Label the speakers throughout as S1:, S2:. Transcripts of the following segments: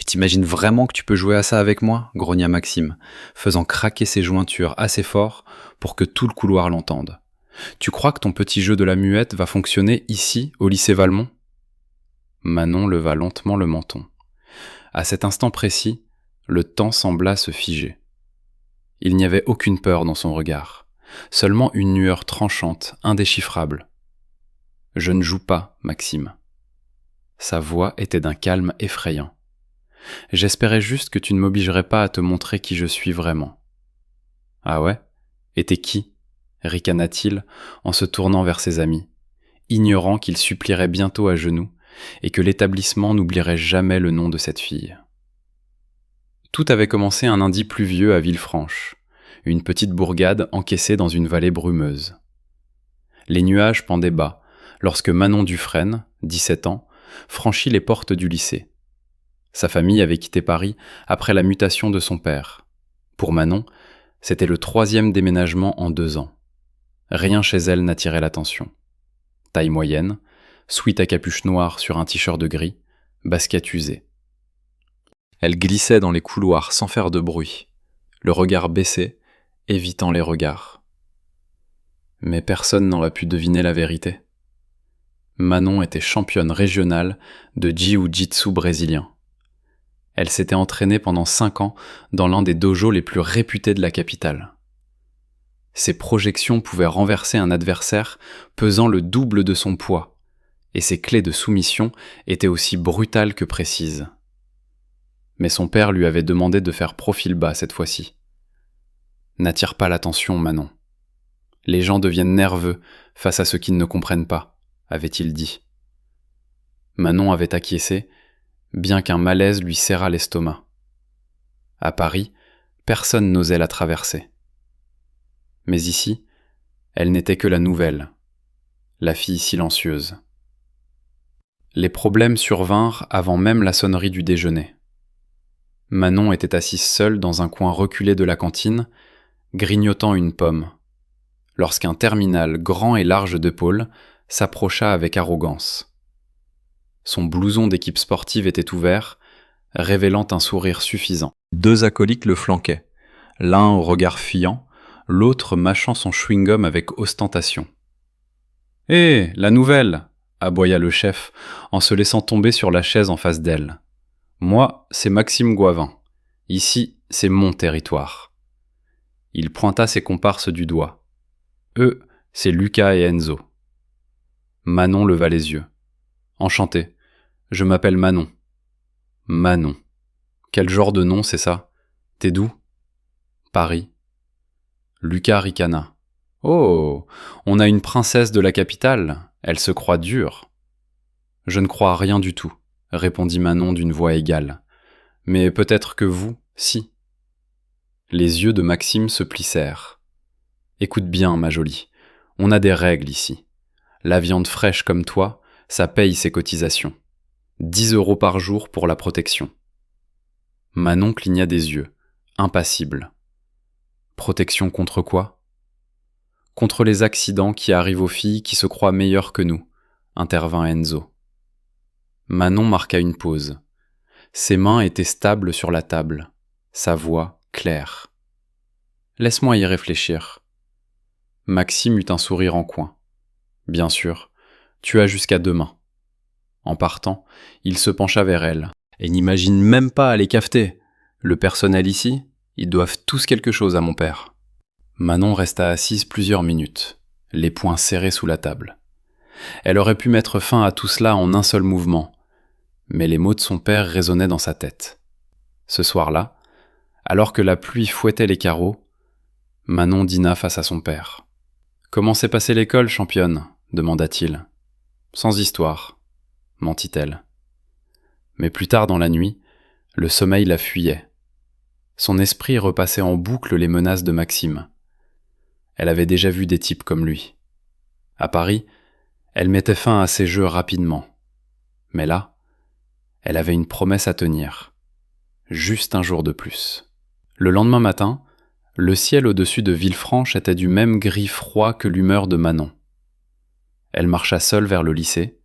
S1: T'imagines vraiment que tu peux jouer à ça avec moi? Grogna Maxime, faisant craquer ses jointures assez fort pour que tout le couloir l'entende. Tu crois que ton petit jeu de la muette va fonctionner ici, au lycée Valmont? Manon leva lentement le menton. À cet instant précis, le temps sembla se figer. Il n'y avait aucune peur dans son regard, seulement une lueur tranchante, indéchiffrable. « Je ne joue pas, Maxime. » Sa voix était d'un calme effrayant. « J'espérais juste que tu ne m'obligerais pas à te montrer qui je suis vraiment. »« Ah ouais? Et t'es qui ?» ricana-t-il en se tournant vers ses amis, ignorant qu'il supplierait bientôt à genoux et que l'établissement n'oublierait jamais le nom de cette fille. Tout avait commencé un lundi pluvieux à Villefranche, une petite bourgade encaissée dans une vallée brumeuse. Les nuages pendaient bas lorsque Manon Dufresne, 17 ans, franchit les portes du lycée. Sa famille avait quitté Paris après la mutation de son père. Pour Manon, c'était le 3e déménagement en 2 ans. Rien chez elle n'attirait l'attention. Taille moyenne, sweat à capuche noire sur un t-shirt gris, basket usé. Elle glissait dans les couloirs sans faire de bruit, le regard baissé, évitant les regards. Mais personne n'aurait pu deviner la vérité. Manon était championne régionale de jiu-jitsu brésilien. Elle s'était entraînée pendant 5 ans dans l'un des dojos les plus réputés de la capitale. Ses projections pouvaient renverser un adversaire pesant le double de son poids, et ses clés de soumission étaient aussi brutales que précises. Mais son père lui avait demandé de faire profil bas cette fois-ci. « N'attire pas l'attention, Manon. Les gens deviennent nerveux face à ce qu'ils ne comprennent pas, » avait-il dit. Manon avait acquiescé, bien qu'un malaise lui serrât l'estomac. À Paris, personne n'osait la traverser. Mais ici, elle n'était que la nouvelle, la fille silencieuse. Les problèmes survinrent avant même la sonnerie du déjeuner. Manon était assise seule dans un coin reculé de la cantine, grignotant une pomme, lorsqu'un terminal grand et large d'épaules s'approcha avec arrogance. Son blouson d'équipe sportive était ouvert, révélant un sourire suffisant. 2 acolytes le flanquaient, l'un au regard fuyant, l'autre mâchant son chewing-gum avec ostentation. « Hé, la nouvelle !» aboya le chef en se laissant tomber sur la chaise en face d'elle. « Moi, c'est Maxime Goivin. Ici, c'est mon territoire. » Il pointa ses comparses du doigt. « Eux, c'est Lucas et Enzo. » Manon leva les yeux. « Enchanté. Je m'appelle Manon. »« Manon. Quel genre de nom, c'est ça? T'es d'où? »« Paris. » Lucas ricana. « Oh, on a une princesse de la capitale. Elle se croit dure. »« Je ne crois rien du tout, » répondit Manon d'une voix égale. « Mais peut-être que vous, si. » Les yeux de Maxime se plissèrent. « Écoute bien, ma jolie, on a des règles ici. La viande fraîche comme toi, ça paye ses cotisations. 10 € par jour pour la protection. » Manon cligna des yeux, impassible. « Protection contre quoi ? » ?»« Contre les accidents qui arrivent aux filles qui se croient meilleures que nous, » intervint Enzo. Manon marqua une pause. Ses mains étaient stables sur la table, sa voix claire. « Laisse-moi y réfléchir. » Maxime eut un sourire en coin. « Bien sûr, tu as jusqu'à demain. » En partant, il se pencha vers elle. « Et n'imagine même pas à les cafeter. Le personnel ici, ils doivent tous quelque chose à mon père. » Manon resta assise plusieurs minutes, les poings serrés sous la table. Elle aurait pu mettre fin à tout cela en un seul mouvement, mais les mots de son père résonnaient dans sa tête. Ce soir-là, alors que la pluie fouettait les carreaux, Manon dîna face à son père. « Comment s'est passée l'école, championne ?» demanda-t-il. « Sans histoire, » mentit-elle. Mais plus tard dans la nuit, le sommeil la fuyait. Son esprit repassait en boucle les menaces de Maxime. Elle avait déjà vu des types comme lui. À Paris, elle mettait fin à ses jeux rapidement. Mais là, elle avait une promesse à tenir. Juste un jour de plus. Le lendemain matin, le ciel au-dessus de Villefranche était du même gris froid que l'humeur de Manon. Elle marcha seule vers le lycée,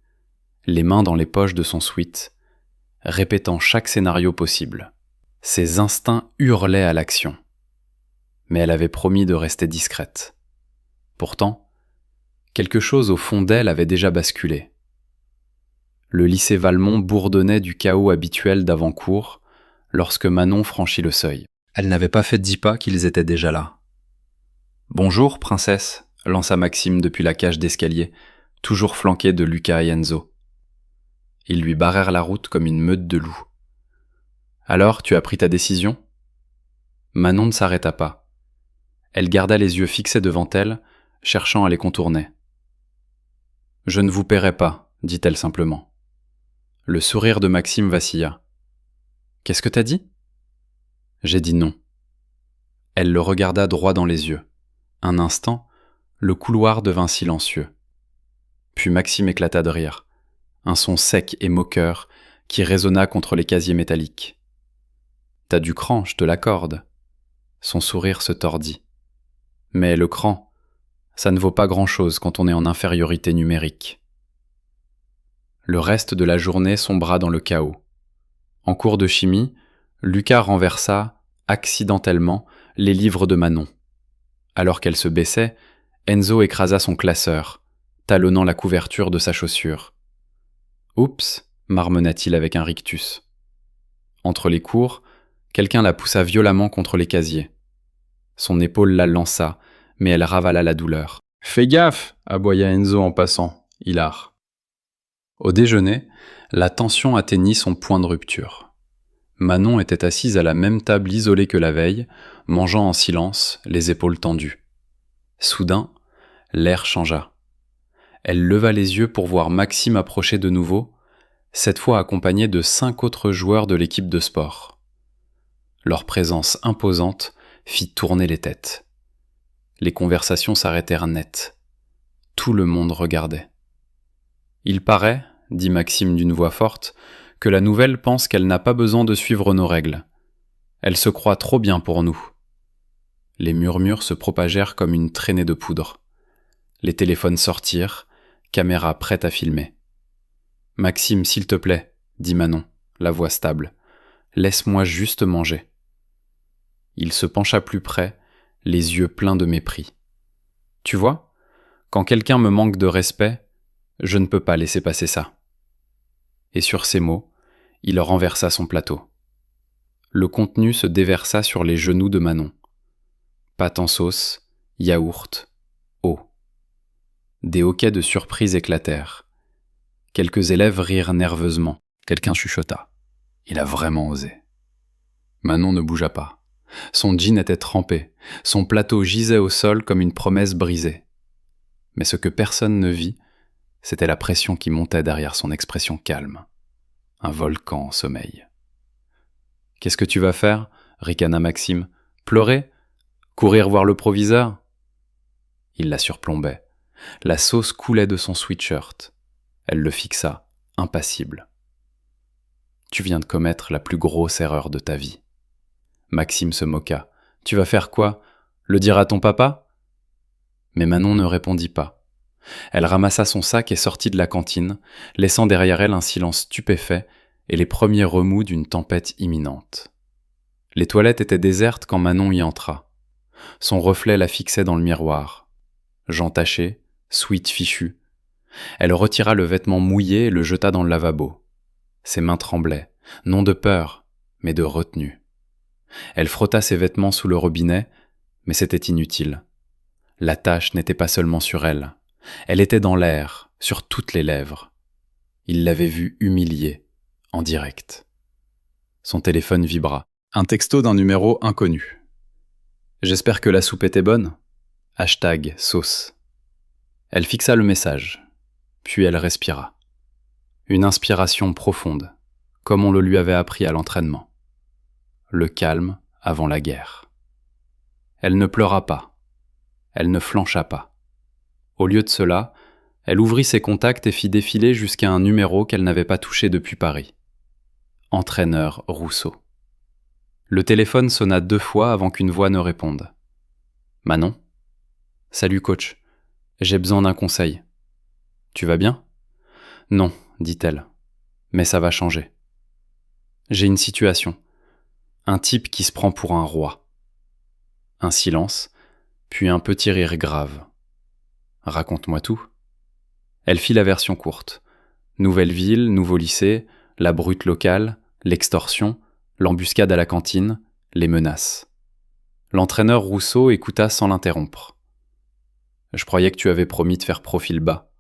S1: les mains dans les poches de son sweat, répétant chaque scénario possible. Ses instincts hurlaient à l'action. Mais elle avait promis de rester discrète. Pourtant, quelque chose au fond d'elle avait déjà basculé. Le lycée Valmont bourdonnait du chaos habituel d'avant-cours lorsque Manon franchit le seuil. Elle n'avait pas fait 10 pas qu'ils étaient déjà là. « Bonjour, princesse », lança Maxime depuis la cage d'escalier, toujours flanqué de Lucas et Enzo. Ils lui barrèrent la route comme une meute de loups. « Alors, tu as pris ta décision ?» Manon ne s'arrêta pas. Elle garda les yeux fixés devant elle, cherchant à les contourner. « Je ne vous paierai pas, » dit-elle simplement. Le sourire de Maxime vacilla. « Qu'est-ce que t'as dit ?» J'ai dit non. Elle le regarda droit dans les yeux. Un instant, le couloir devint silencieux. Puis Maxime éclata de rire, un son sec et moqueur qui résonna contre les casiers métalliques. « T'as du cran, je te l'accorde. » Son sourire se tordit. Mais le cran, ça ne vaut pas grand-chose quand on est en infériorité numérique. Le reste de la journée sombra dans le chaos. En cours de chimie, Lucas renversa, accidentellement, les livres de Manon. Alors qu'elle se baissait, Enzo écrasa son classeur, talonnant la couverture de sa chaussure. « Oups !» marmonna-t-il avec un rictus. Entre les cours, quelqu'un la poussa violemment contre les casiers. Son épaule la lança, mais elle ravala la douleur. « Fais gaffe !» aboya Enzo en passant, hilar. Au déjeuner, la tension atteignit son point de rupture. Manon était assise à la même table isolée que la veille, mangeant en silence, les épaules tendues. Soudain, l'air changea. Elle leva les yeux pour voir Maxime approcher de nouveau, cette fois accompagné de 5 autres joueurs de l'équipe de sport. Leur présence imposante fit tourner les têtes. Les conversations s'arrêtèrent net. Tout le monde regardait. « Il paraît, » dit Maxime d'une voix forte, « que la nouvelle pense qu'elle n'a pas besoin de suivre nos règles. Elle se croit trop bien pour nous. » Les murmures se propagèrent comme une traînée de poudre. Les téléphones sortirent, caméra prête à filmer. « Maxime, s'il te plaît, » dit Manon, la voix stable. « Laisse-moi juste manger. » Il se pencha plus près, les yeux pleins de mépris. « Tu vois, quand quelqu'un me manque de respect, je ne peux pas laisser passer ça. » Et sur ces mots, il renversa son plateau. Le contenu se déversa sur les genoux de Manon. Pâte en sauce, yaourt, eau. Des hoquets de surprise éclatèrent. Quelques élèves rirent nerveusement. Quelqu'un chuchota. Il a vraiment osé. Manon ne bougea pas. Son jean était trempé. Son plateau gisait au sol comme une promesse brisée. Mais ce que personne ne vit, c'était la pression qui montait derrière son expression calme. Un volcan en sommeil. « Qu'est-ce que tu vas faire ?» ricana Maxime. « Pleurer ? Courir voir le proviseur ?» Il la surplombait. La sauce coulait de son sweatshirt. Elle le fixa, impassible. « Tu viens de commettre la plus grosse erreur de ta vie. » Maxime se moqua. « Tu vas faire quoi ? Le dire à ton papa ?» Mais Manon ne répondit pas. Elle ramassa son sac et sortit de la cantine, laissant derrière elle un silence stupéfait et les premiers remous d'une tempête imminente. Les toilettes étaient désertes quand Manon y entra. Son reflet la fixait dans le miroir. Jean taché, sweat fichu. Elle retira le vêtement mouillé et le jeta dans le lavabo. Ses mains tremblaient, non de peur, mais de retenue. Elle frotta ses vêtements sous le robinet, mais c'était inutile. La tache n'était pas seulement sur elle. Elle était dans l'air, sur toutes les lèvres. Il l'avait vue humiliée, en direct. Son téléphone vibra. Un texto d'un numéro inconnu. « J'espère que la soupe était bonne. # sauce. » Elle fixa le message, puis elle respira. Une inspiration profonde, comme on le lui avait appris à l'entraînement. Le calme avant la guerre. Elle ne pleura pas. Elle ne flancha pas. Au lieu de cela, elle ouvrit ses contacts et fit défiler jusqu'à un numéro qu'elle n'avait pas touché depuis Paris. Entraîneur Rousseau. Le téléphone sonna 2 fois avant qu'une voix ne réponde. « Manon ? Salut coach, j'ai besoin d'un conseil. Tu vas bien ? Non, dit-elle, mais ça va changer. J'ai une situation. Un type qui se prend pour un roi. Un silence, puis un petit rire grave. Raconte-moi tout. Elle fit la version courte. Nouvelle ville, nouveau lycée, la brute locale, l'extorsion, l'embuscade à la cantine, les menaces. L'entraîneur Rousseau écouta sans l'interrompre. Je croyais que tu avais promis de faire profil bas.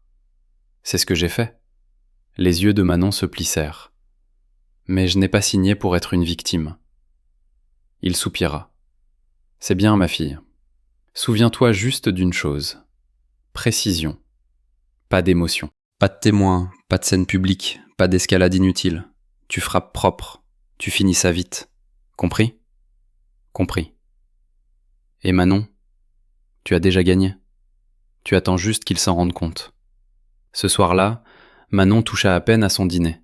S1: C'est ce que j'ai fait. Les yeux de Manon se plissèrent. Mais je n'ai pas signé pour être une victime. Il soupira. C'est bien, ma fille. Souviens-toi juste d'une chose. Précision. Pas d'émotion. Pas de témoins, pas de scène publique, pas d'escalade inutile. Tu frappes propre. Tu finis ça vite. Compris ? Compris. Et Manon, tu as déjà gagné. Tu attends juste qu'il s'en rende compte. Ce soir-là, Manon toucha à peine à son dîner.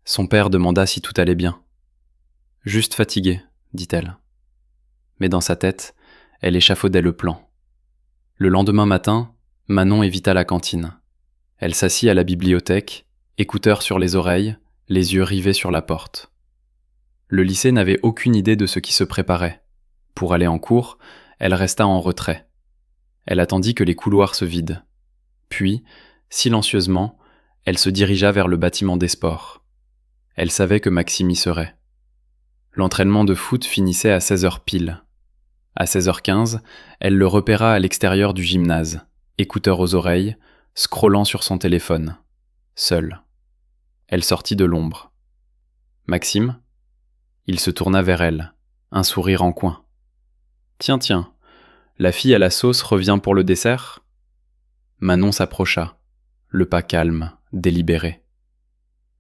S1: Son père demanda si tout allait bien. Juste fatiguée, dit-elle. Mais dans sa tête, elle échafaudait le plan. Le lendemain matin, Manon évita la cantine. Elle s'assit à la bibliothèque, écouteurs sur les oreilles, les yeux rivés sur la porte. Le lycée n'avait aucune idée de ce qui se préparait. Pour aller en cours, elle resta en retrait. Elle attendit que les couloirs se vident. Puis, silencieusement, elle se dirigea vers le bâtiment des sports. Elle savait que Maxime y serait. L'entraînement de foot finissait à 16h pile. À 16h15, elle le repéra à l'extérieur du gymnase, écouteurs aux oreilles, scrollant sur son téléphone. Seule. Elle sortit de l'ombre. Maxime ? Il se tourna vers elle, un sourire en coin. Tiens, la fille à la sauce revient pour le dessert ? Manon s'approcha, le pas calme, délibéré.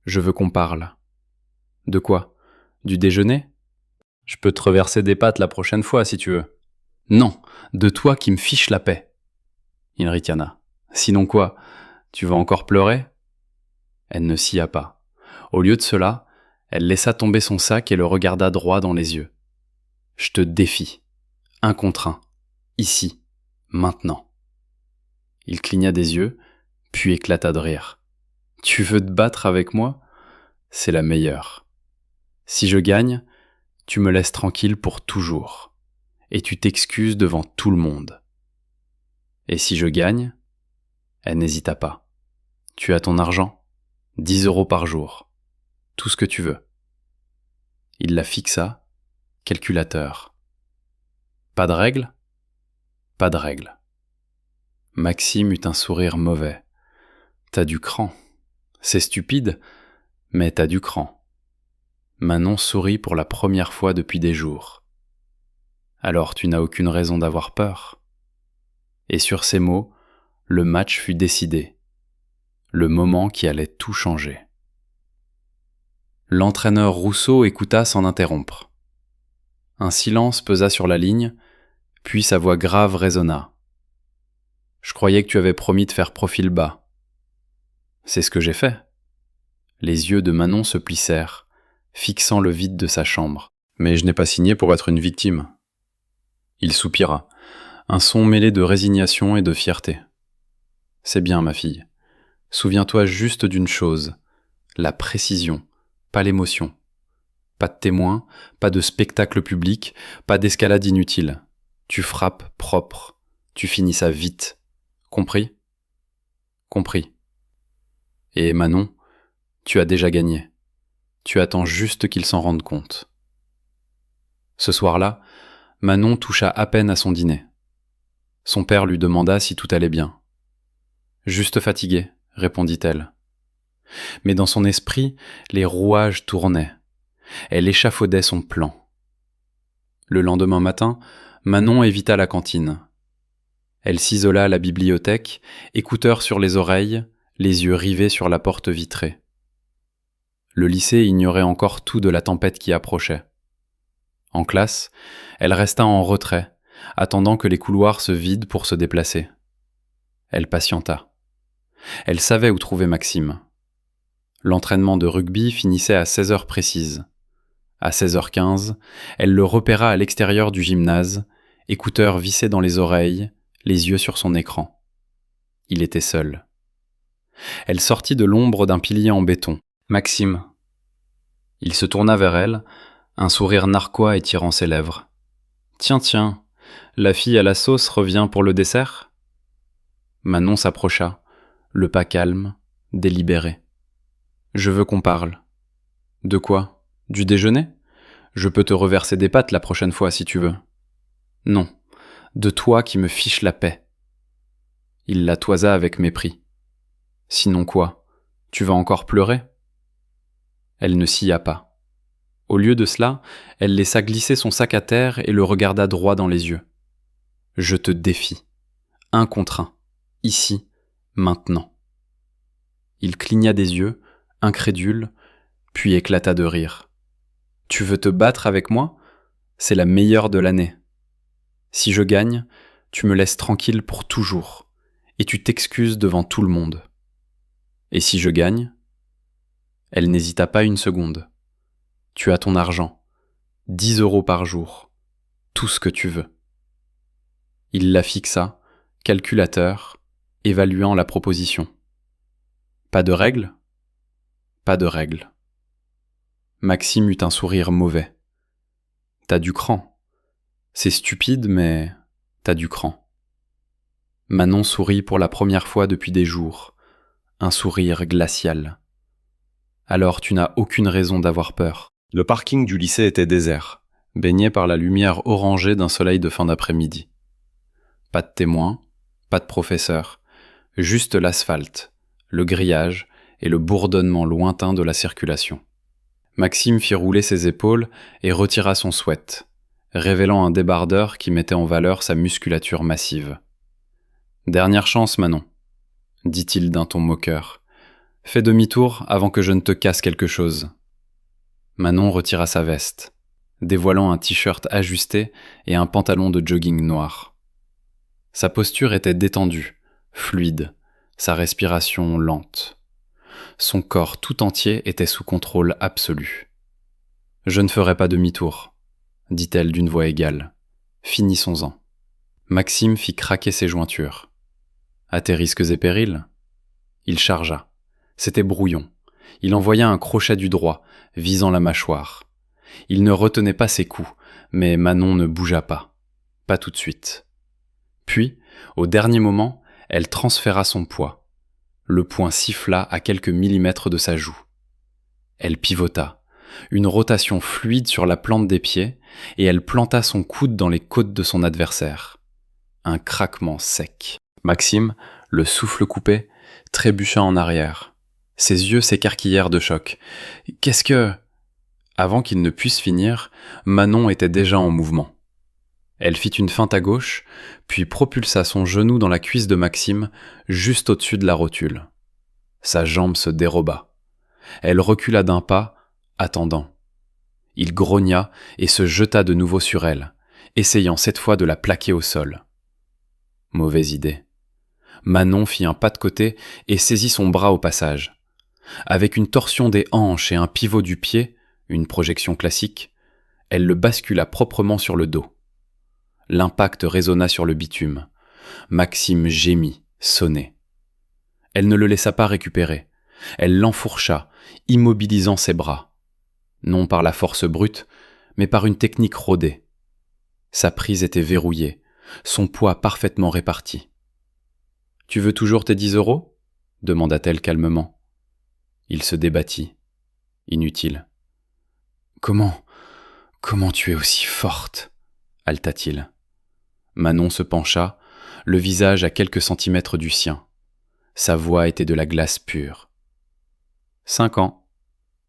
S1: Je veux qu'on parle. De quoi ? Du déjeuner ? Je peux te reverser des pâtes la prochaine fois si tu veux. Non, de toi qui me fiches la paix. Il ricana. Sinon quoi ? Tu vas encore pleurer ? Elle ne sia pas. Au lieu de cela, elle laissa tomber son sac et le regarda droit dans les yeux. Je te défie. Un contre un. Ici. Maintenant. Il cligna des yeux, puis éclata de rire. Tu veux te battre avec moi ? C'est la meilleure. Si je gagne, tu me laisses tranquille pour toujours. Et tu t'excuses devant tout le monde. Et si je gagne ? Elle n'hésita pas. Tu as ton argent ? 10 € par jour. Tout ce que tu veux. Il la fixa, calculateur. Pas de règle ? Pas de règle. Maxime eut un sourire mauvais. T'as du cran. C'est stupide, mais t'as du cran. Manon sourit pour la première fois depuis des jours. Alors tu n'as aucune raison d'avoir peur. Et sur ces mots, le match fut décidé. Le moment qui allait tout changer. L'entraîneur Rousseau écouta sans interrompre. Un silence pesa sur la ligne, puis sa voix grave résonna. Je croyais que tu avais promis de faire profil bas. C'est ce que j'ai fait. Les yeux de Manon se plissèrent, fixant le vide de sa chambre. Mais je n'ai pas signé pour être une victime. Il soupira, un son mêlé de résignation et de fierté. C'est bien, ma fille. Souviens-toi juste d'une chose, la précision, pas l'émotion. Pas de témoins, pas de spectacle public, pas d'escalade inutile. Tu frappes propre, tu finis ça vite. Compris ? Compris. Et Manon, tu as déjà gagné. Tu attends juste qu'il s'en rende compte. Ce soir-là, Manon toucha à peine à son dîner. Son père lui demanda si tout allait bien. Juste fatiguée, répondit-elle. Mais dans son esprit, les rouages tournaient. Elle échafaudait son plan. Le lendemain matin, Manon évita la cantine. Elle s'isola à la bibliothèque, écouteurs sur les oreilles, les yeux rivés sur la porte vitrée. Le lycée ignorait encore tout de la tempête qui approchait. En classe, elle resta en retrait, attendant que les couloirs se vident pour se déplacer. Elle patienta. Elle savait où trouver Maxime. L'entraînement de rugby finissait à 16h précises. À 16h15, elle le repéra à l'extérieur du gymnase, écouteurs vissés dans les oreilles, les yeux sur son écran. Il était seul. Elle sortit de l'ombre d'un pilier en béton. Maxime. Il se tourna vers elle, un sourire narquois étirant ses lèvres. « Tiens, la fille à la sauce revient pour le dessert ?» Manon s'approcha, le pas calme, délibéré. « Je veux qu'on parle. »« De quoi ? Du déjeuner ? Je peux te reverser des pâtes la prochaine fois si tu veux. »« Non, de toi qui me fiches la paix. » Il la toisa avec mépris. « Sinon quoi ? Tu vas encore pleurer ?» Elle ne sia pas. Au lieu de cela, elle laissa glisser son sac à terre et le regarda droit dans les yeux. « Je te défie. Un contre un. Ici, maintenant. » Il cligna des yeux, incrédule, puis éclata de rire. « Tu veux te battre avec moi ? C'est la meilleure de l'année. Si je gagne, tu me laisses tranquille pour toujours, et tu t'excuses devant tout le monde. Et si je gagne ?» Elle n'hésita pas une seconde. « Tu as ton argent, 10 € par jour, tout ce que tu veux. » Il la fixa, calculateur, évaluant la proposition. « Pas de règle ? » Pas de règle. Maxime eut un sourire mauvais. « T'as du cran. C'est stupide, mais t'as du cran. » Manon sourit pour la première fois depuis des jours, un sourire glacial. « Alors tu n'as aucune raison d'avoir peur. » Le parking du lycée était désert, baigné par la lumière orangée d'un soleil de fin d'après-midi. Pas de témoins, pas de professeur, juste l'asphalte, le grillage et le bourdonnement lointain de la circulation. Maxime fit rouler ses épaules et retira son sweat, révélant un débardeur qui mettait en valeur sa musculature massive. « Dernière chance, Manon, » dit-il d'un ton moqueur. « Fais demi-tour avant que je ne te casse quelque chose. » Manon retira sa veste, dévoilant un t-shirt ajusté et un pantalon de jogging noir. Sa posture était détendue, fluide, sa respiration lente. Son corps tout entier était sous contrôle absolu. « Je ne ferai pas demi-tour, » dit-elle d'une voix égale. « Finissons-en. » Maxime fit craquer ses jointures. « À tes risques et périls ?» Il chargea. C'était brouillon. Il envoya un crochet du droit, visant la mâchoire. Il ne retenait pas ses coups, mais Manon ne bougea pas. Pas tout de suite. Puis, au dernier moment, elle transféra son poids. Le poing siffla à quelques millimètres de sa joue. Elle pivota, une rotation fluide sur la plante des pieds, et elle planta son coude dans les côtes de son adversaire. Un craquement sec. Maxime, le souffle coupé, trébucha en arrière. Ses yeux s'écarquillèrent de choc. « Qu'est-ce que... » Avant qu'il ne puisse finir, Manon était déjà en mouvement. Elle fit une feinte à gauche, puis propulsa son genou dans la cuisse de Maxime, juste au-dessus de la rotule. Sa jambe se déroba. Elle recula d'un pas, attendant. Il grogna et se jeta de nouveau sur elle, essayant cette fois de la plaquer au sol. Mauvaise idée. Manon fit un pas de côté et saisit son bras au passage. Avec une torsion des hanches et un pivot du pied, une projection classique, elle le bascula proprement sur le dos. L'impact résonna sur le bitume. Maxime gémit, sonnait. Elle ne le laissa pas récupérer. Elle l'enfourcha, immobilisant ses bras. Non par la force brute, mais par une technique rodée. Sa prise était verrouillée, son poids parfaitement réparti. « Tu veux toujours tes 10 € ?» demanda-t-elle calmement. Il se débattit. Inutile. « Comment tu es aussi forte ?» haleta-t-il. Manon se pencha, le visage à quelques centimètres du sien. Sa voix était de la glace pure. 5 ans.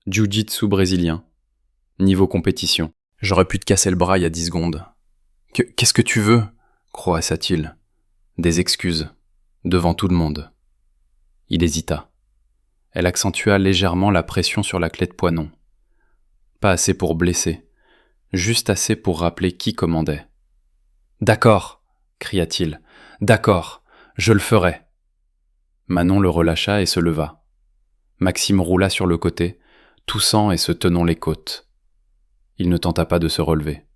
S1: Jiu-jitsu brésilien. Niveau compétition. J'aurais pu te casser le bras il y a 10 secondes. Qu'est-ce que tu veux ? Croassa-t-il. Des excuses. Devant tout le monde. Il hésita. Elle accentua légèrement la pression sur la clé de poinon. Pas assez pour blesser, juste assez pour rappeler qui commandait. « D'accord !» cria-t-il. « D'accord, je le ferai !» Manon le relâcha et se leva. Maxime roula sur le côté, toussant et se tenant les côtes. Il ne tenta pas de se relever.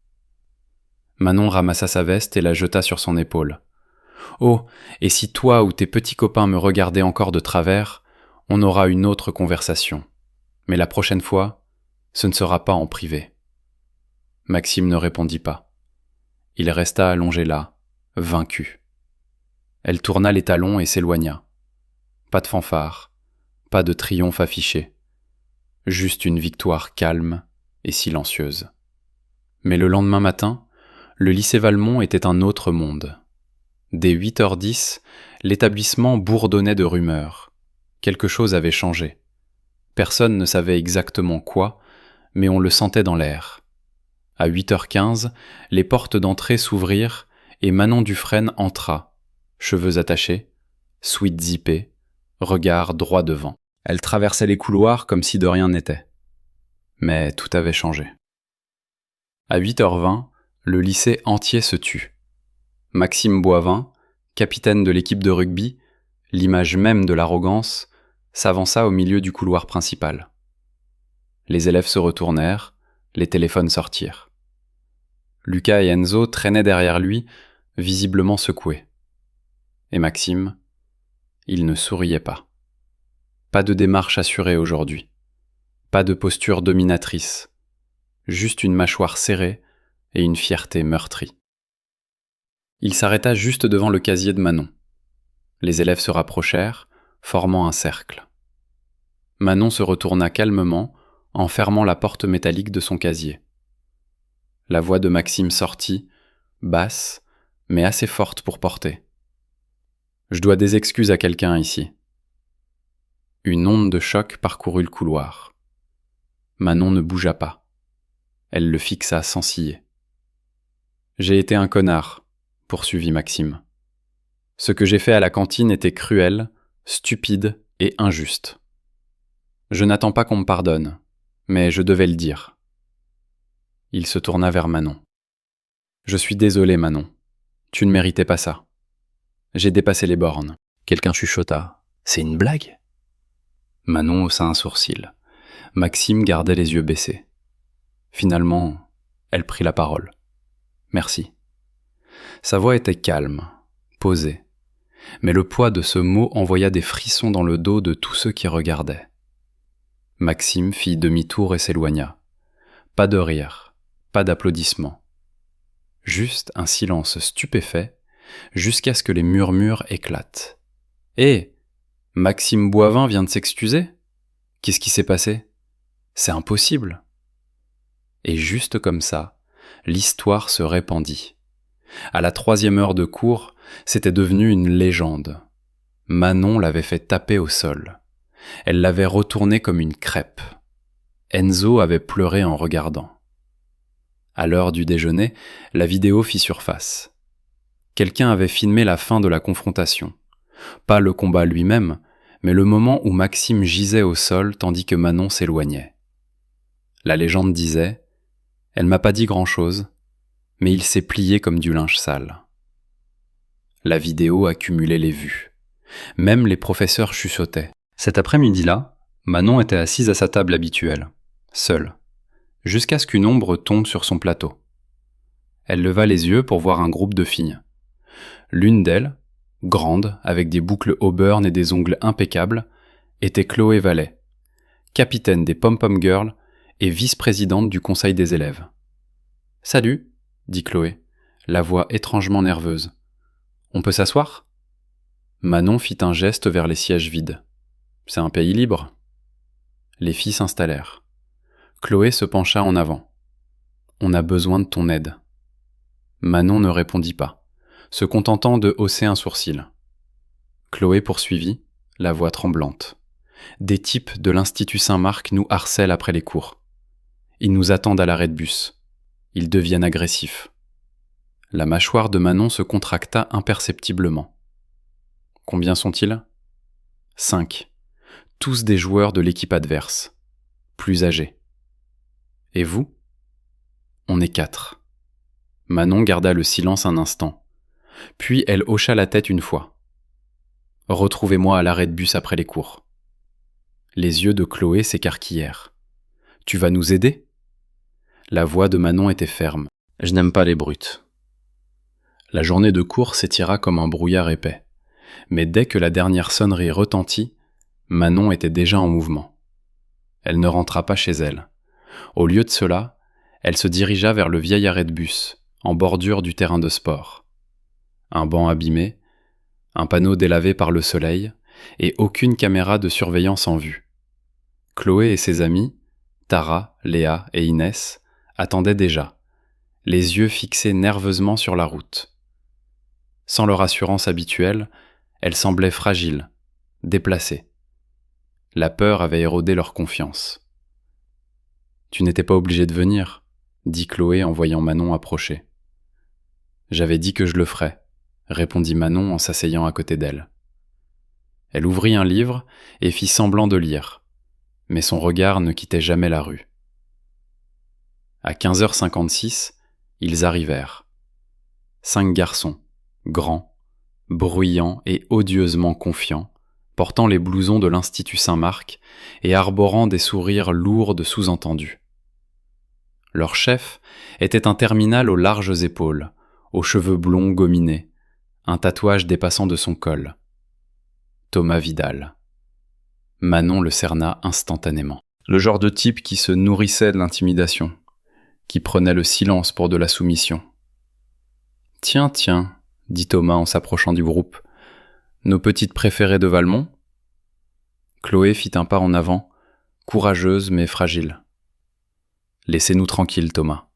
S1: Manon ramassa sa veste et la jeta sur son épaule. « Oh, et si toi ou tes petits copains me regardaient encore de travers, on aura une autre conversation. Mais la prochaine fois, Ce ne sera pas en privé. Maxime ne répondit pas. Il resta allongé là, vaincu. Elle tourna les talons et s'éloigna. Pas de fanfare, pas de triomphe affiché. Juste une victoire calme et silencieuse. Mais le lendemain matin, le lycée Valmont était un autre monde. Dès 8h10, l'établissement bourdonnait de rumeurs. Quelque chose avait changé. Personne ne savait exactement quoi, mais on le sentait dans l'air. À 8h15, les portes d'entrée s'ouvrirent et Manon Dufresne entra, cheveux attachés, sweat zippé, regard droit devant. Elle traversait les couloirs comme si de rien n'était. Mais tout avait changé. À 8h20, le lycée entier se tut. Maxime Boivin, capitaine de l'équipe de rugby, l'image même de l'arrogance, s'avança au milieu du couloir principal. Les élèves se retournèrent, les téléphones sortirent. Lucas et Enzo traînaient derrière lui, visiblement secoués. Et Maxime, il ne souriait pas. Pas de démarche assurée aujourd'hui. Pas de posture dominatrice. Juste une mâchoire serrée et une fierté meurtrie. Il s'arrêta juste devant le casier de Manon. Les élèves se rapprochèrent, formant un cercle. Manon se retourna calmement en fermant la porte métallique de son casier. La voix de Maxime sortit, basse, mais assez forte pour porter. « Je dois des excuses à quelqu'un ici. » Une onde de choc parcourut le couloir. Manon ne bougea pas. Elle le fixa sans ciller. « J'ai été un connard, » poursuivit Maxime. « Ce que j'ai fait à la cantine était cruel, stupide et injuste. Je n'attends pas qu'on me pardonne, mais je devais le dire. » Il se tourna vers Manon. « Je suis désolé, Manon. Tu ne méritais pas ça. J'ai dépassé les bornes. » Quelqu'un chuchota. « C'est une blague ?» Manon haussa un sourcil. Maxime gardait les yeux baissés. Finalement, elle prit la parole. « Merci. » Sa voix était calme, posée. Mais le poids de ce mot envoya des frissons dans le dos de tous ceux qui regardaient. Maxime fit demi-tour et s'éloigna. Pas de rire, pas d'applaudissements. Juste un silence stupéfait, jusqu'à ce que les murmures éclatent. « Hé, Maxime Boivin vient de s'excuser ? Qu'est-ce qui s'est passé ? C'est impossible !» Et juste comme ça, l'histoire se répandit. À la 3e heure de cours, c'était devenu une légende. Manon l'avait fait taper au sol. Elle l'avait retourné comme une crêpe. Enzo avait pleuré en regardant. À l'heure du déjeuner, la vidéo fit surface. Quelqu'un avait filmé la fin de la confrontation. Pas le combat lui-même, mais le moment où Maxime gisait au sol tandis que Manon s'éloignait. La légende disait « Elle m'a pas dit grand-chose, mais il s'est plié comme du linge sale. » La vidéo accumulait les vues. Même les professeurs chuchotaient. Cet après-midi-là, Manon était assise à sa table habituelle, seule, jusqu'à ce qu'une ombre tombe sur son plateau. Elle leva les yeux pour voir un groupe de filles. L'une d'elles, grande, avec des boucles auburn et des ongles impeccables, était Chloé Vallet, capitaine des Pom-Pom Girls et vice-présidente du conseil des élèves. « Salut !» dit Chloé, la voix étrangement nerveuse. « On peut s'asseoir ?» Manon fit un geste vers les sièges vides. « C'est un pays libre. » Les filles s'installèrent. Chloé se pencha en avant. « On a besoin de ton aide. » Manon ne répondit pas, se contentant de hausser un sourcil. Chloé poursuivit, la voix tremblante. « Des types de l'Institut Saint-Marc nous harcèlent après les cours. Ils nous attendent à l'arrêt de bus. Ils deviennent agressifs. » La mâchoire de Manon se contracta imperceptiblement. « Combien sont-ils ? » 5. Tous des joueurs de l'équipe adverse. Plus âgés. « Et vous ? » On est 4. Manon garda le silence un instant. Puis elle hocha la tête une fois. « Retrouvez-moi à l'arrêt de bus après les cours. » Les yeux de Chloé s'écarquillèrent. « Tu vas nous aider ?» La voix de Manon était ferme. « Je n'aime pas les brutes. » La journée de cours s'étira comme un brouillard épais. Mais dès que la dernière sonnerie retentit, Manon était déjà en mouvement. Elle ne rentra pas chez elle. Au lieu de cela, elle se dirigea vers le vieil arrêt de bus, en bordure du terrain de sport. Un banc abîmé, un panneau délavé par le soleil, et aucune caméra de surveillance en vue. Chloé et ses amis, Tara, Léa et Inès, attendaient déjà, les yeux fixés nerveusement sur la route. Sans leur assurance habituelle, elles semblaient fragiles, déplacées. La peur avait érodé leur confiance. « Tu n'étais pas obligé de venir », dit Chloé en voyant Manon approcher. « J'avais dit que je le ferais », répondit Manon en s'asseyant à côté d'elle. Elle ouvrit un livre et fit semblant de lire, mais son regard ne quittait jamais la rue. À 15h56, ils arrivèrent. 5 garçons, grands, bruyants et odieusement confiants, portant les blousons de l'Institut Saint-Marc et arborant des sourires lourds de sous-entendus. Leur chef était un terminal aux larges épaules, aux cheveux blonds gominés, un tatouage dépassant de son col. Thomas Vidal. Manon le cerna instantanément. Le genre de type qui se nourrissait de l'intimidation, qui prenait le silence pour de la soumission. « Tiens, dit Thomas en s'approchant du groupe. « Nos petites préférées de Valmont ?» Chloé fit un pas en avant, courageuse mais fragile. « Laissez-nous tranquilles, Thomas. »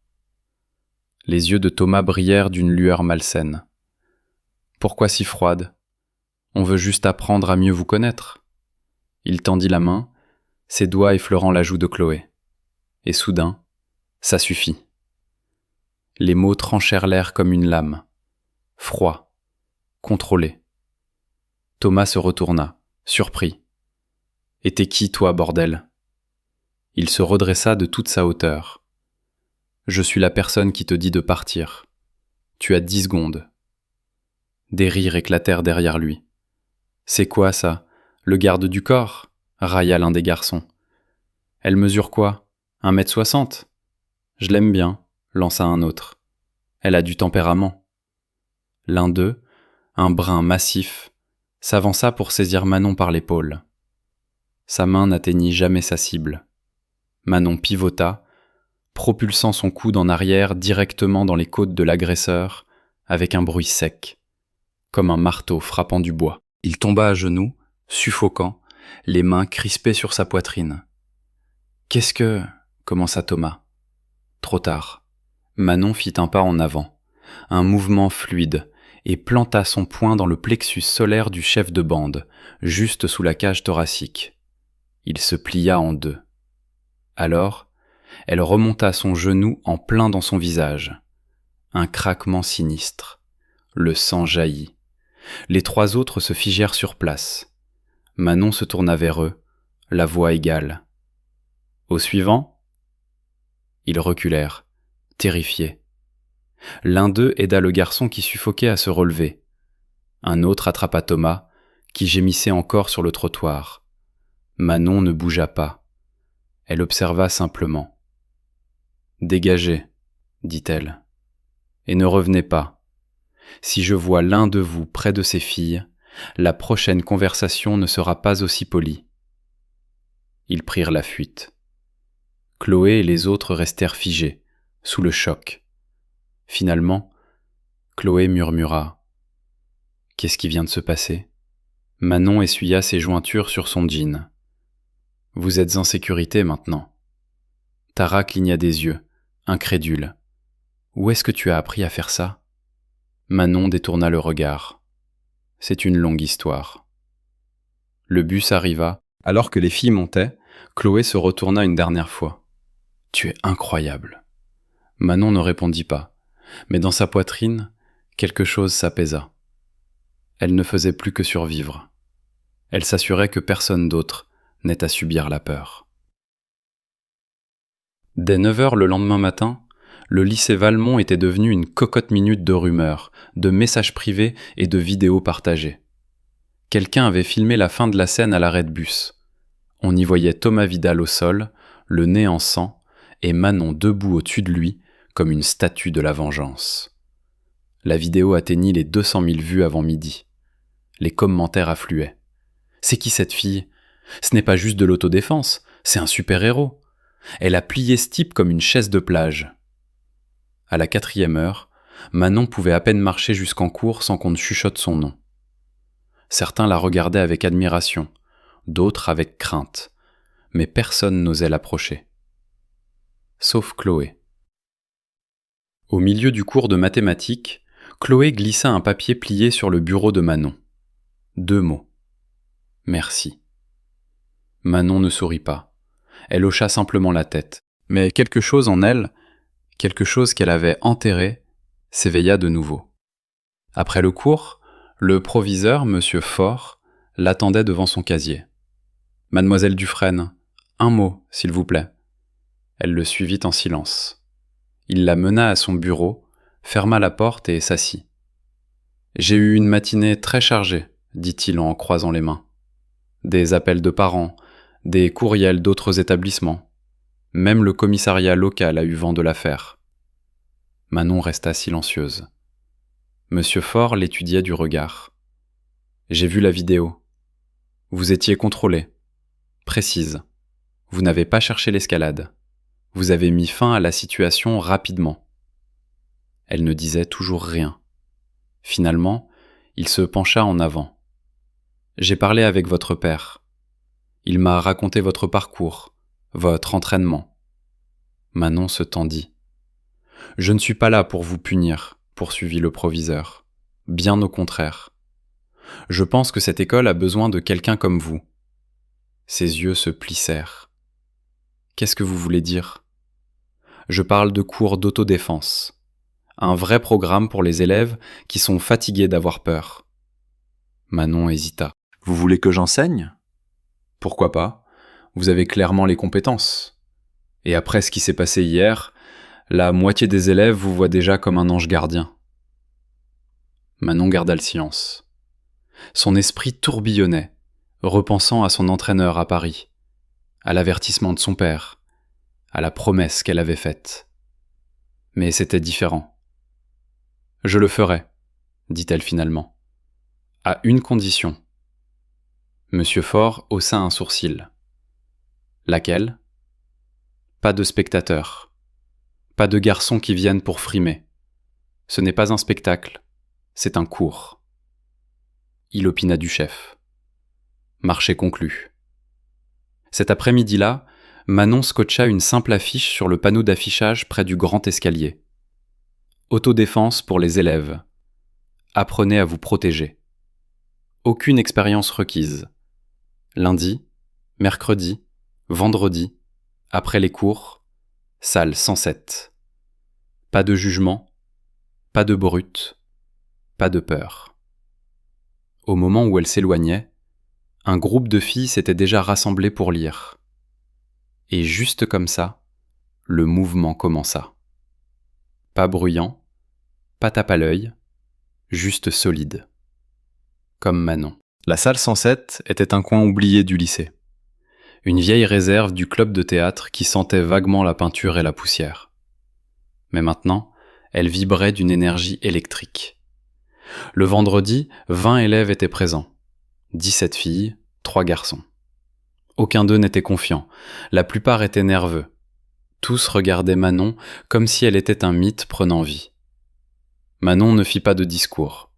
S1: Les yeux de Thomas brillèrent d'une lueur malsaine. « Pourquoi si froide ? On veut juste apprendre à mieux vous connaître. » Il tendit la main, ses doigts effleurant la joue de Chloé. Et soudain, ça suffit. Les mots tranchèrent l'air comme une lame. Froid, contrôlé. Thomas se retourna, surpris. « Et t'es qui, toi, bordel ?» Il se redressa de toute sa hauteur. « Je suis la personne qui te dit de partir. Tu as 10 secondes. » Des rires éclatèrent derrière lui. « C'est quoi, ça ? Le garde du corps ?» railla l'un des garçons. « Elle mesure quoi ? 1m60 ? Je l'aime bien, lança un autre. Elle a du tempérament. » L'un d'eux, un brun massif, s'avança pour saisir Manon par l'épaule. Sa main n'atteignit jamais sa cible. Manon pivota, propulsant son coude en arrière directement dans les côtes de l'agresseur, avec un bruit sec, comme un marteau frappant du bois. Il tomba à genoux, suffocant, les mains crispées sur sa poitrine. « Qu'est-ce que... » commença Thomas. Trop tard. Manon fit un pas en avant, un mouvement fluide, et planta son poing dans le plexus solaire du chef de bande, juste sous la cage thoracique. Il se plia en deux. Alors, elle remonta son genou en plein dans son visage. Un craquement sinistre. Le sang jaillit. Les 3 autres se figèrent sur place. Manon se tourna vers eux, la voix égale. « Au suivant ?» Ils reculèrent, terrifiés. L'un d'eux aida le garçon qui suffoquait à se relever. Un autre attrapa Thomas, qui gémissait encore sur le trottoir. Manon ne bougea pas. Elle observa simplement. « Dégagez, dit-elle, et ne revenez pas. Si je vois l'un de vous près de ces filles, la prochaine conversation ne sera pas aussi polie. » Ils prirent la fuite. Chloé et les autres restèrent figés, sous le choc. Finalement, Chloé murmura. « Qu'est-ce qui vient de se passer ?» Manon essuya ses jointures sur son jean. « Vous êtes en sécurité maintenant. » Tara cligna des yeux, incrédule. « Où est-ce que tu as appris à faire ça ?» Manon détourna le regard. « C'est une longue histoire. » Le bus arriva. Alors que les filles montaient, Chloé se retourna une dernière fois. « Tu es incroyable. » Manon ne répondit pas, mais dans sa poitrine, quelque chose s'apaisa. Elle ne faisait plus que survivre. Elle s'assurait que personne d'autre n'ait à subir la peur. Dès 9h le lendemain matin, le lycée Valmont était devenu une cocotte-minute de rumeurs, de messages privés et de vidéos partagées. Quelqu'un avait filmé la fin de la scène à l'arrêt de bus. On y voyait Thomas Vidal au sol, le nez en sang, et Manon debout au-dessus de lui, comme une statue de la vengeance. La vidéo atteignit les 200 000 vues avant midi. Les commentaires affluaient. « C'est qui cette fille ? Ce n'est pas juste de l'autodéfense, c'est un super-héros. Elle a plié ce type comme une chaise de plage. À la 4e heure, Manon pouvait à peine marcher jusqu'en cour sans qu'on ne chuchote son nom. Certains la regardaient avec admiration, d'autres avec crainte, mais personne n'osait l'approcher. Sauf Chloé. Au milieu du cours de mathématiques, Chloé glissa un papier plié sur le bureau de Manon. 2 mots. Merci. Manon ne sourit pas. Elle hocha simplement la tête. Mais quelque chose en elle, quelque chose qu'elle avait enterré, s'éveilla de nouveau. Après le cours, le proviseur, M. Faure, l'attendait devant son casier. « Mademoiselle Dufresne, un mot, s'il vous plaît. » Elle le suivit en silence. Il la mena à son bureau, ferma la porte et s'assit. « J'ai eu une matinée très chargée, dit-il en croisant les mains. Des appels de parents, des courriels d'autres établissements. Même le commissariat local a eu vent de l'affaire. » Manon resta silencieuse. Monsieur Faure l'étudiait du regard. « J'ai vu la vidéo. Vous étiez contrôlée. Précise. Vous n'avez pas cherché l'escalade. Vous avez mis fin à la situation rapidement. » Elle ne disait toujours rien. Finalement, il se pencha en avant. « J'ai parlé avec votre père. Il m'a raconté votre parcours, votre entraînement. » Manon se tendit. « Je ne suis pas là pour vous punir, » poursuivit le proviseur. « Bien au contraire. Je pense que cette école a besoin de quelqu'un comme vous. » Ses yeux se plissèrent. « Qu'est-ce que vous voulez dire ? » Je parle de cours d'autodéfense. Un vrai programme pour les élèves qui sont fatigués d'avoir peur. Manon hésita. « Vous voulez que j'enseigne ? Pourquoi pas ? Vous avez clairement les compétences. Et après ce qui s'est passé hier, la moitié des élèves vous voient déjà comme un ange gardien. » Manon garda le silence. Son esprit tourbillonnait, repensant à son entraîneur à Paris, à l'avertissement de son père, à la promesse qu'elle avait faite. Mais c'était différent. « Je le ferai, » dit-elle finalement. « À une condition. » Monsieur Faure haussa un sourcil. « Laquelle ? » Pas de spectateurs. Pas de garçons qui viennent pour frimer. Ce n'est pas un spectacle, c'est un cours. Il opina du chef. Marché conclu. Cet après-midi-là, Manon scotcha une simple affiche sur le panneau d'affichage près du grand escalier. Autodéfense pour les élèves. Apprenez à vous protéger. Aucune expérience requise. Lundi, mercredi, vendredi, après les cours, salle 107. Pas de jugement, pas de brute, pas de peur. Au moment où elle s'éloignait, un groupe de filles s'était déjà rassemblé pour lire. Et juste comme ça, le mouvement commença. Pas bruyant, pas tape à l'œil, juste solide. Comme Manon. La salle 107 était un coin oublié du lycée. Une vieille réserve du club de théâtre qui sentait vaguement la peinture et la poussière. Mais maintenant, elle vibrait d'une énergie électrique. Le vendredi, 20 élèves étaient présents. 17 filles, 3 garçons. Aucun d'eux n'était confiant, la plupart étaient nerveux. Tous regardaient Manon comme si elle était un mythe prenant vie. Manon ne fit pas de discours.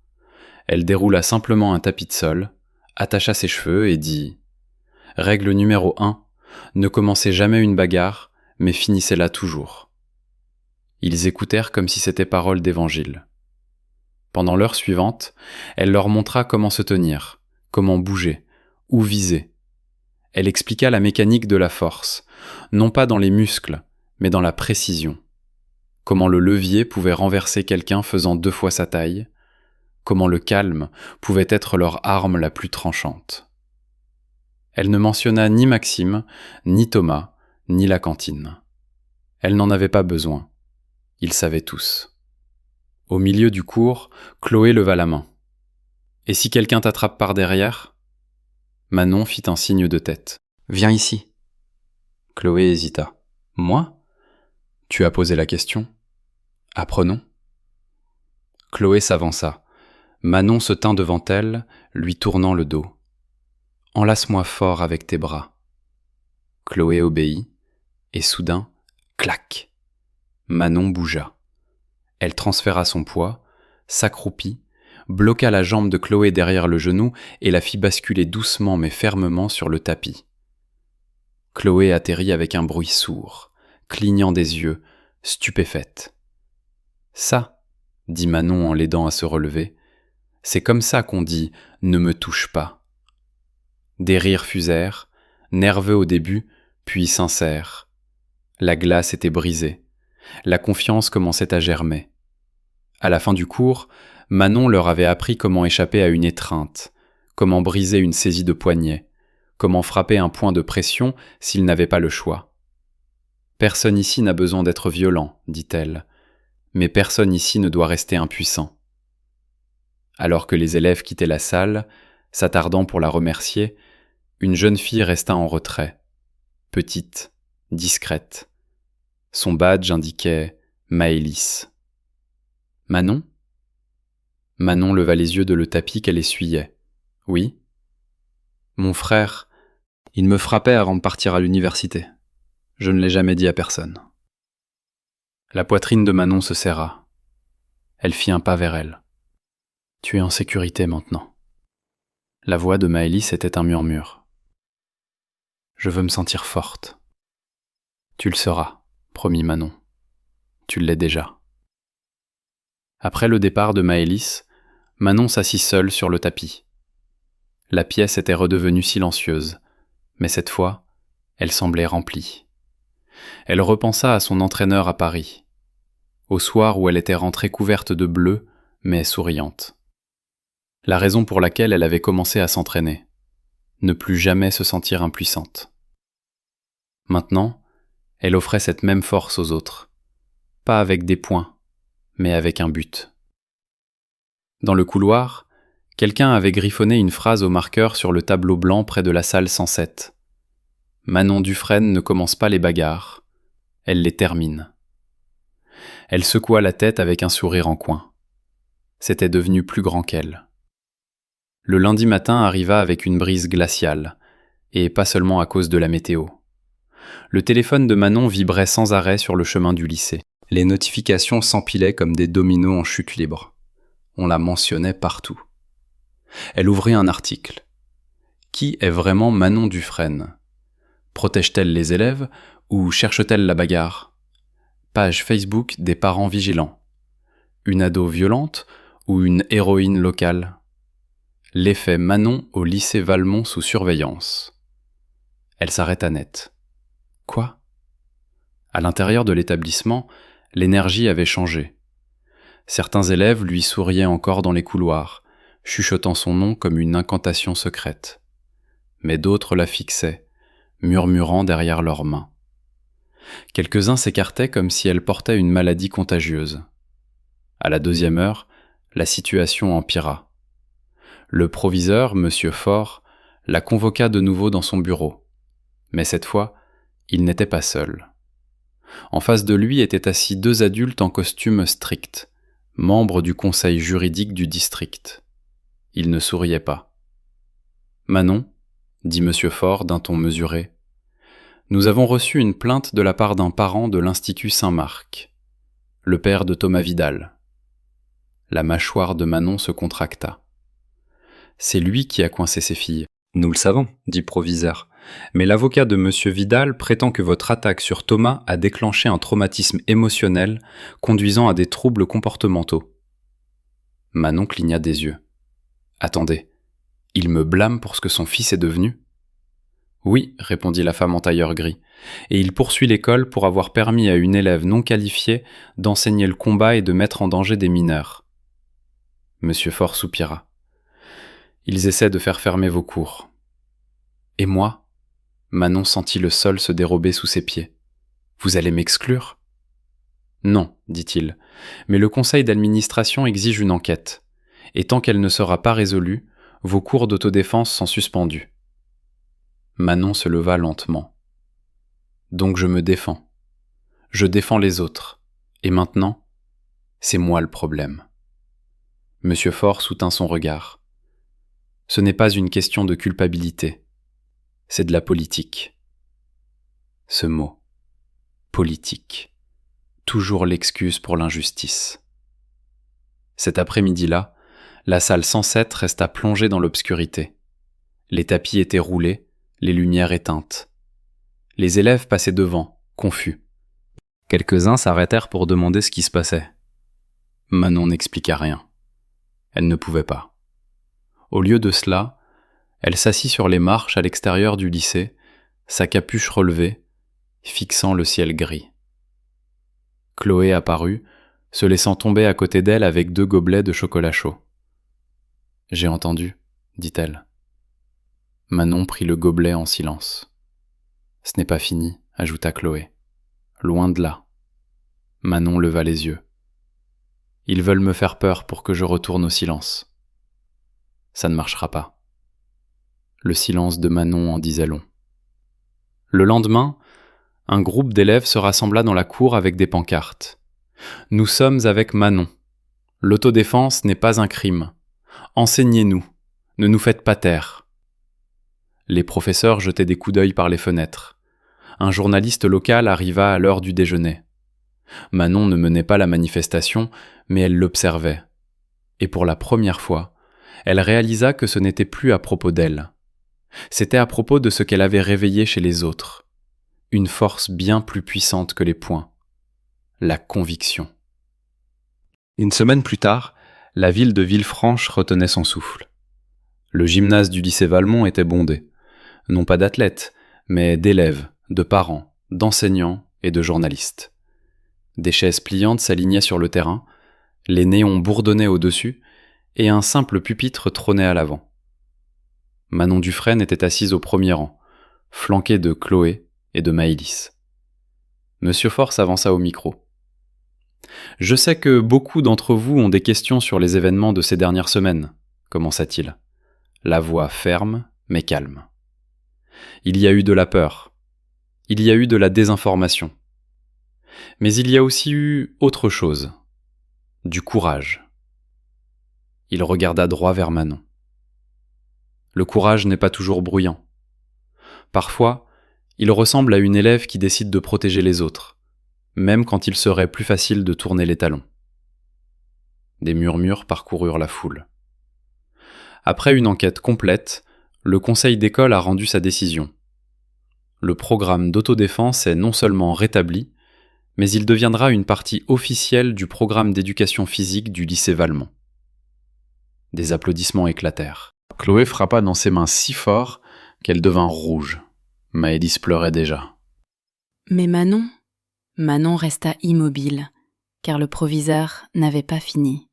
S1: Elle déroula simplement un tapis de sol, attacha ses cheveux et dit « Règle numéro 1, ne commencez jamais une bagarre, mais finissez-la toujours. » Ils écoutèrent comme si c'était parole d'évangile. Pendant l'heure suivante, elle leur montra comment se tenir, comment bouger, où viser. Elle expliqua la mécanique de la force, non pas dans les muscles, mais dans la précision. Comment le levier pouvait renverser quelqu'un faisant 2 fois sa taille, comment le calme pouvait être leur arme la plus tranchante. Elle ne mentionna ni Maxime, ni Thomas, ni la cantine. Elle n'en avait pas besoin. Ils savaient tous. Au milieu du cours, Chloé leva la main. « Et si quelqu'un t'attrape par derrière ?» Manon fit un signe de tête. « Viens ici. » Chloé hésita. « Moi ? Tu as posé la question. Apprenons. » Chloé s'avança. Manon se tint devant elle, lui tournant le dos. « Enlace-moi fort avec tes bras. » Chloé obéit, Et soudain, clac! Manon bougea. Elle transféra son poids, s'accroupit, bloqua la jambe de Chloé derrière le genou et la fit basculer doucement mais fermement sur le tapis. Chloé atterrit avec un bruit sourd, clignant des yeux, stupéfaite. « Ça, dit Manon en l'aidant à se relever, c'est comme ça qu'on dit « ne me touche pas ». Des rires fusèrent, nerveux au début, puis sincères. La glace était brisée. La confiance commençait à germer. À la fin du cours, Manon leur avait appris comment échapper à une étreinte, comment briser une saisie de poignet, comment frapper un point de pression s'ils n'avaient pas le choix. « Personne ici n'a besoin d'être violent, dit-elle, mais personne ici ne doit rester impuissant. » Alors que les élèves quittaient la salle, s'attardant pour la remercier, une jeune fille resta en retrait, petite, discrète. Son badge indiquait « Maëlys ». « Manon ?» Manon leva les yeux de le tapis qu'elle essuyait. « Oui ?»« Mon frère, il me frappait avant de partir à l'université. Je ne l'ai jamais dit à personne. » La poitrine de Manon se serra. Elle fit un pas vers elle. « Tu es en sécurité maintenant. » La voix de Maëlys était un murmure. « Je veux me sentir forte. »« Tu le seras, promit Manon. Tu l'es déjà. » Après le départ de Maëlys, Manon s'assit seule sur le tapis. La pièce était redevenue silencieuse, mais cette fois, elle semblait remplie. Elle repensa à son entraîneur à Paris, au soir où elle était rentrée couverte de bleu, mais souriante. La raison pour laquelle elle avait commencé à s'entraîner, ne plus jamais se sentir impuissante. Maintenant, elle offrait cette même force aux autres, pas avec des points, mais avec un but. Dans le couloir, quelqu'un avait griffonné une phrase au marqueur sur le tableau blanc près de la salle 107. Manon Dufresne ne commence pas les bagarres, elle les termine. Elle secoua la tête avec un sourire en coin. C'était devenu plus grand qu'elle. Le lundi matin arriva avec une brise glaciale, et pas seulement à cause de la météo. Le téléphone de Manon vibrait sans arrêt sur le chemin du lycée. Les notifications s'empilaient comme des dominos en chute libre. On la mentionnait partout. Elle ouvrit un article. Qui est vraiment Manon Dufresne ? Protège-t-elle les élèves ou cherche-t-elle la bagarre ? Page Facebook des parents vigilants. Une ado violente ou une héroïne locale ? L'effet Manon au lycée Valmont sous surveillance. Elle s'arrêta net. Quoi ? À l'intérieur de l'établissement, l'énergie avait changé. Certains élèves lui souriaient encore dans les couloirs, chuchotant son nom comme une incantation secrète. Mais d'autres la fixaient, murmurant derrière leurs mains. Quelques-uns s'écartaient comme si elle portait une maladie contagieuse. À la 2e heure, la situation empira. Le proviseur, M. Faure, la convoqua de nouveau dans son bureau. Mais cette fois, il n'était pas seul. En face de lui étaient assis 2 adultes en costume strict, membres du conseil juridique du district. Ils ne souriaient pas. « Manon, dit M. Faure d'un ton mesuré, nous avons reçu une plainte de la part d'un parent de l'Institut Saint-Marc, le père de Thomas Vidal. » La mâchoire de Manon se contracta. C'est lui qui a coincé ses filles. Nous le savons, dit le proviseur. Mais l'avocat de M. Vidal prétend que votre attaque sur Thomas a déclenché un traumatisme émotionnel conduisant à des troubles comportementaux. Manon cligna des yeux. Attendez, il me blâme pour ce que son fils est devenu ? Oui, répondit la femme en tailleur gris, et il poursuit l'école pour avoir permis à une élève non qualifiée d'enseigner le combat et de mettre en danger des mineurs. Monsieur Faure soupira. Ils essaient de faire fermer vos cours. Et moi ? Manon sentit le sol se dérober sous ses pieds. Vous allez m'exclure ? Non, dit-il, mais le conseil d'administration exige une enquête, et tant qu'elle ne sera pas résolue, vos cours d'autodéfense sont suspendus. Manon se leva lentement. Donc je me défends. Je défends les autres. Et maintenant, c'est moi le problème. Monsieur Faure soutint son regard. Ce n'est pas une question de culpabilité. C'est de la politique. Ce mot. politique. Toujours l'excuse pour l'injustice. Cet après-midi-là, la salle 107 resta plongée dans l'obscurité. Les tapis étaient roulés, les lumières éteintes. Les élèves passaient devant, confus. Quelques-uns s'arrêtèrent pour demander ce qui se passait. Manon n'expliqua rien. Elle ne pouvait pas. Au lieu de cela, elle s'assit sur les marches à l'extérieur du lycée, sa capuche relevée, fixant le ciel gris. Chloé apparut, se laissant tomber à côté d'elle avec 2 gobelets de chocolat chaud. « J'ai entendu, » dit-elle. Manon prit le gobelet en silence. « Ce n'est pas fini, » ajouta Chloé. « Loin de là. » Manon leva les yeux. « Ils veulent me faire peur pour que je retourne au silence. » Ça ne marchera pas. Le silence de Manon en disait long. Le lendemain, un groupe d'élèves se rassembla dans la cour avec des pancartes. « Nous sommes avec Manon. L'autodéfense n'est pas un crime. Enseignez-nous. Ne nous faites pas taire. » Les professeurs jetaient des coups d'œil par les fenêtres. Un journaliste local arriva à l'heure du déjeuner. Manon ne menait pas la manifestation, mais elle l'observait. Et pour la première fois, elle réalisa que ce n'était plus à propos d'elle. C'était à propos de ce qu'elle avait réveillé chez les autres. Une force bien plus puissante que les poings. La conviction. Une semaine plus tard, la ville de Villefranche retenait son souffle. Le gymnase du lycée Valmont était bondé. Non pas d'athlètes, mais d'élèves, de parents, d'enseignants et de journalistes. Des chaises pliantes s'alignaient sur le terrain, les néons bourdonnaient au-dessus, et un simple pupitre trônait à l'avant. Manon Dufresne était assise au premier rang, flanquée de Chloé et de Maëlys. Monsieur Force avança au micro. « Je sais que beaucoup d'entre vous ont des questions sur les événements de ces dernières semaines, » commença-t-il, la voix ferme mais calme. Il y a eu de la peur. Il y a eu de la désinformation. Mais il y a aussi eu autre chose. Du courage. Il regarda droit vers Manon. Le courage n'est pas toujours bruyant. Parfois, il ressemble à une élève qui décide de protéger les autres, même quand il serait plus facile de tourner les talons. Des murmures parcoururent la foule. Après une enquête complète, le conseil d'école a rendu sa décision. Le programme d'autodéfense est non seulement rétabli, mais il deviendra une partie officielle du programme d'éducation physique du lycée Valmont. Des applaudissements éclatèrent. Chloé frappa dans ses mains si fort qu'elle devint rouge. Maëlys pleurait déjà.
S2: Mais Manon resta immobile, car le proviseur n'avait pas fini.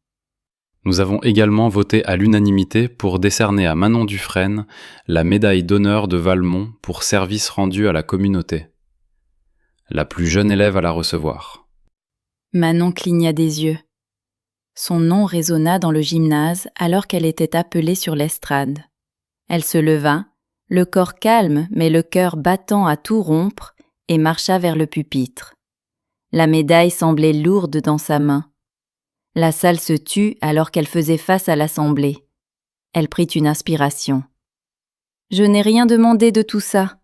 S1: Nous avons également voté à l'unanimité pour décerner à Manon Dufresne la médaille d'honneur de Valmont pour service rendu à la communauté. La plus jeune élève à la recevoir.
S2: Manon cligna des yeux. Son nom résonna dans le gymnase alors qu'elle était appelée sur l'estrade. Elle se leva, le corps calme mais le cœur battant à tout rompre, et marcha vers le pupitre. La médaille semblait lourde dans sa main. La salle se tut alors qu'elle faisait face à l'assemblée. Elle prit une inspiration. « Je n'ai rien demandé de tout ça, »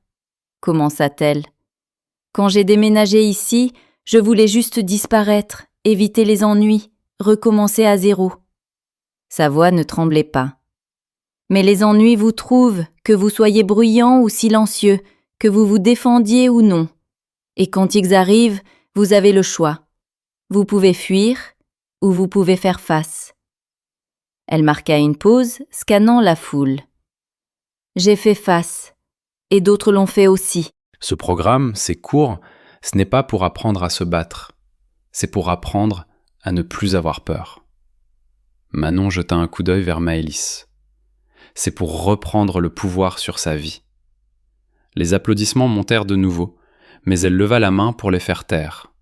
S2: commença-t-elle. « Quand j'ai déménagé ici, je voulais juste disparaître, éviter les ennuis, recommencer à zéro. » Sa voix ne tremblait pas. « Mais les ennuis vous trouvent, que vous soyez bruyant ou silencieux, que vous vous défendiez ou non. Et quand ils arrivent, vous avez le choix. Vous pouvez fuir, ou vous pouvez faire face. » Elle marqua une pause, scannant la foule. « J'ai fait face, et d'autres l'ont fait aussi. »
S1: Ce programme, ces cours, ce n'est pas pour apprendre à se battre, c'est pour apprendre à ne plus avoir peur. Manon jeta un coup d'œil vers Maëlys. C'est pour reprendre le pouvoir sur sa vie. Les applaudissements montèrent de nouveau, mais elle leva la main pour les faire taire.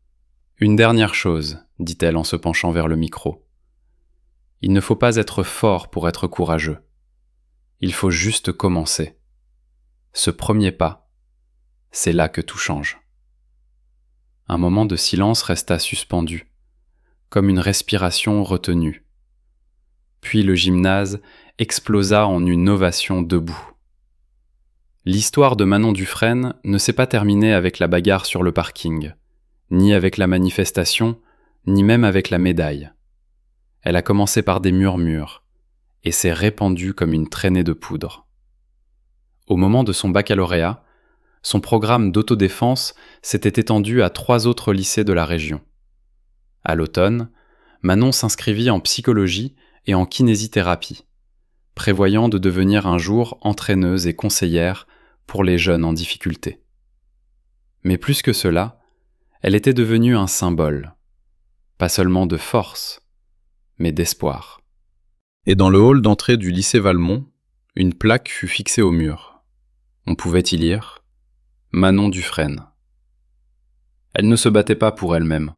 S1: « Une dernière chose, » dit-elle en se penchant vers le micro. « Il ne faut pas être fort pour être courageux. Il faut juste commencer. Ce premier pas, c'est là que tout change. » Un moment de silence resta suspendu, comme une respiration retenue. Puis le gymnase explosa en une ovation debout. L'histoire de Manon Dufresne ne s'est pas terminée avec la bagarre sur le parking, ni avec la manifestation, ni même avec la médaille. Elle a commencé par des murmures, et s'est répandue comme une traînée de poudre. Au moment de son baccalauréat, son programme d'autodéfense s'était étendu à 3 autres lycées de la région. À l'automne, Manon s'inscrivit en psychologie et en kinésithérapie, prévoyant de devenir un jour entraîneuse et conseillère pour les jeunes en difficulté. Mais plus que cela, elle était devenue un symbole, pas seulement de force, mais d'espoir. Et dans le hall d'entrée du lycée Valmont, une plaque fut fixée au mur. On pouvait y lire « Manon Dufresne ». Elle ne se battait pas pour elle-même.